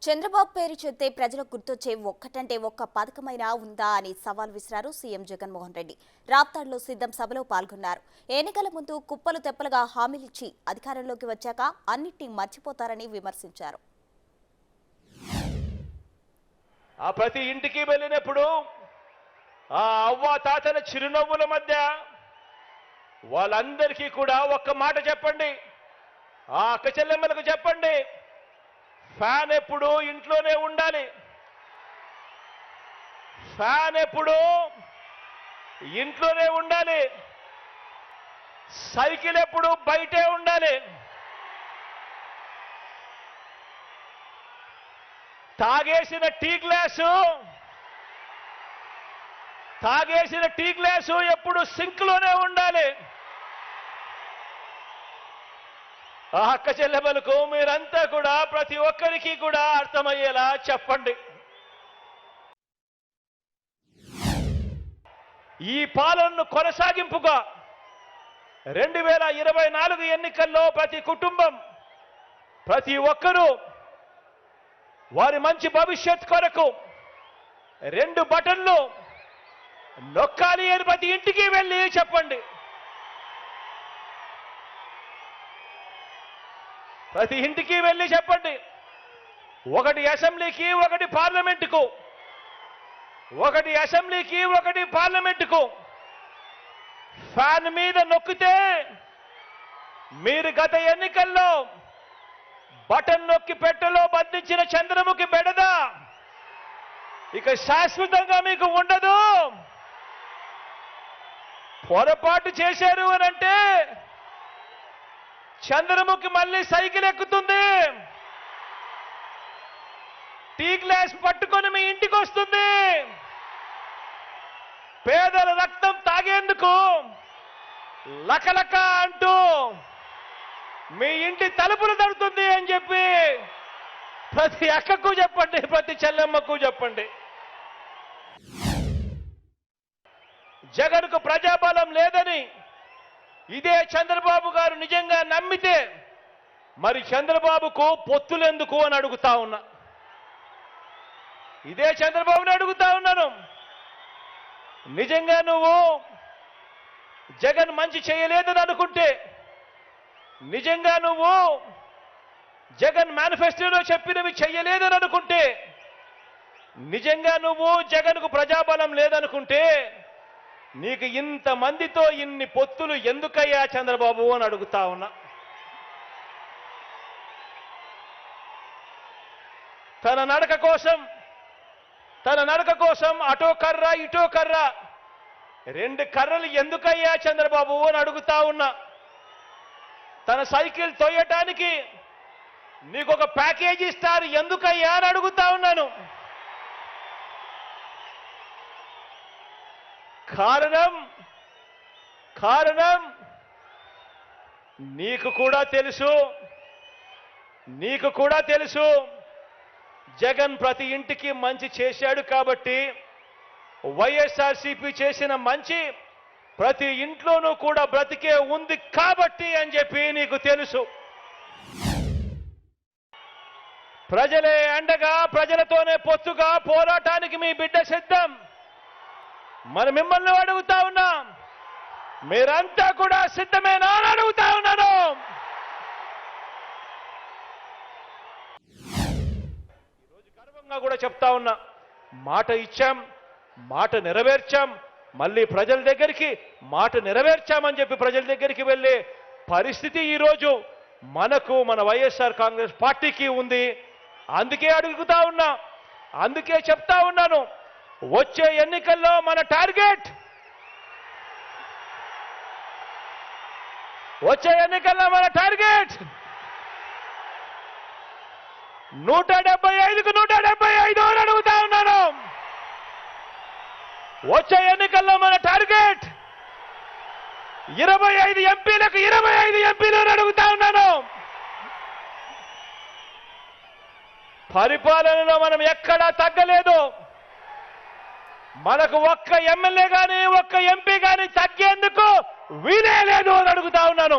చంద్రబాబు పేరు చెప్తే ప్రజలకు గుర్తొచ్చే ఒక్కటంటే ఒక్క పథకమైనా ఉందా అని సవాల్ విసిరారు సీఎం జగన్మోహన్ రెడ్డి. రాప్తాడ్లో సిద్ధం సభలో పాల్గొన్నారు. ఎన్నికల ముందు కుప్పలు తెప్పలుగా హామీలిచ్చి అధికారంలోకి వచ్చాక అన్నిటినీ మర్చిపోతారని విమర్శించారు. ప్రతి ఇంటికి వెళ్ళినప్పుడు ఆ అవ్వ తాతల చిరునవ్వుల మధ్య వాళ్ళందరికీ కూడా ఒక్క మాట చెప్పండి. ఆ అక్క చెల్లెమ్మలకు చెప్పండి, ఫ్యాన్ ఎప్పుడు ఇంట్లోనే ఉండాలి, ఫ్యాన్ ఎప్పుడు ఇంట్లోనే ఉండాలి, సైకిల్ ఎప్పుడు బయటే ఉండాలి, తాగేసిన టీ గ్లాసు ఎప్పుడు సింక్లోనే ఉండాలి. ఆ అక్క చెల్లెమ్మలకు మీరంతా కూడా ప్రతి ఒక్కరికి కూడా అర్థమయ్యేలా చెప్పండి. ఈ పాలనను కొనసాగింపుగా 2024 ఎన్నికల్లో ప్రతి కుటుంబం, ప్రతి ఒక్కరూ వారి మంచి భవిష్యత్ కొరకు 2 బటన్లు నొక్కాలి అని ప్రతి ఇంటికి వెళ్ళి చెప్పండి. ప్రతి ఇంటికి వెళ్ళి చెప్పండి. ఒకటి అసెంబ్లీకి, ఒకటి పార్లమెంటుకు, ఒకటి అసెంబ్లీకి, ఒకటి పార్లమెంటుకు ఫ్యాన్ మీద నొక్కితే మీరు గత ఎన్నికల్లో బటన్ నొక్కి పెట్టెలో బంధించిన చంద్రముఖి బెడద ఇక శాశ్వతంగా మీకు ఉండదు. పొరపాటు చేశారు అని అంటే చంద్రముఖి మళ్ళీ సైకిల్ ఎక్కుతుంది, టీ గ్లాస్ పట్టుకొని మీ ఇంటికి వస్తుంది, పేదల రక్తం తాగేందుకు లకలక అంటూ మీ ఇంటి తలుపులు తడుతుంది అని చెప్పి ప్రతి అక్కకు చెప్పండి, ప్రతి చెల్లెమ్మకు చెప్పండి. జగన్కు ప్రజాబలం లేదని ఇదే చంద్రబాబు గారు నిజంగా నమ్మితే మరి చంద్రబాబుకు పొత్తులెందుకు అని అడుగుతా ఉన్నా. ఇదే చంద్రబాబుని అడుగుతా ఉన్నాను. నిజంగా నువ్వు జగన్ మంచి చేయలేదని అనుకుంటే, నిజంగా నువ్వు జగన్ మేనిఫెస్టోలో చెప్పినవి చెయ్యలేదని అనుకుంటే, నిజంగా నువ్వు జగన్కు ప్రజాబలం లేదనుకుంటే నీకు ఇంతమందితో ఇన్ని పొత్తులు ఎందుకయ్యా చంద్రబాబు అని అడుగుతా ఉన్నా. తన నడక కోసం అటో కర్ర ఇటో కర్ర, 2 కర్రలు ఎందుకయ్యా చంద్రబాబు అని అడుగుతా ఉన్నా. తన సైకిల్ తోయటానికి నీకు ఒక ప్యాకేజీ ఇస్తారు ఎందుకయ్యా అని అడుగుతా ఉన్నాను. కారణం నీకు కూడా తెలుసు జగన్ ప్రతి ఇంటికి మంచి చేశాడు కాబట్టి, వైఎస్ఆర్సీపీ చేసిన మంచి ప్రతి ఇంట్లోనూ కూడా బ్రతికే ఉంది కాబట్టి అని చెప్పి నీకు తెలుసు. ప్రజలే అండగా, ప్రజలతోనే పొత్తుగా పోరాటానికి మీ బిడ్డ సిద్ధం. మరి మిమ్మల్ని అడుగుతా ఉన్నా, మీరంతా కూడా సిద్ధమేనా అని అడుగుతా ఉన్నాను. ఈరోజు గర్వంగా కూడా చెప్తా ఉన్నా, మాట ఇచ్చాం, మాట నెరవేర్చాం, మళ్ళీ ప్రజల దగ్గరికి మాట నెరవేర్చామని చెప్పి ప్రజల దగ్గరికి వెళ్ళే పరిస్థితి ఈరోజు మన వైఎస్ఆర్ కాంగ్రెస్ పార్టీకి ఉంది. అందుకే అడుగుతా ఉన్నా, అందుకే చెప్తా ఉన్నాను, వచ్చే ఎన్నికల్లో మన టార్గెట్ 175కు 175 అని అడుగుతా ఉన్నాను. వచ్చే ఎన్నికల్లో మన టార్గెట్ 25 ఎంపీలకు 25 ఎంపీలు అని అడుగుతా ఉన్నాను. పరిపాలనలో మనం ఎక్కడా తగ్గలేదు. మనకు ఒక్క ఎమ్మెల్యే కానీ ఒక్క ఎంపీ కానీ తగ్గేందుకు వీలే లేదు అని అడుగుతా ఉన్నాను.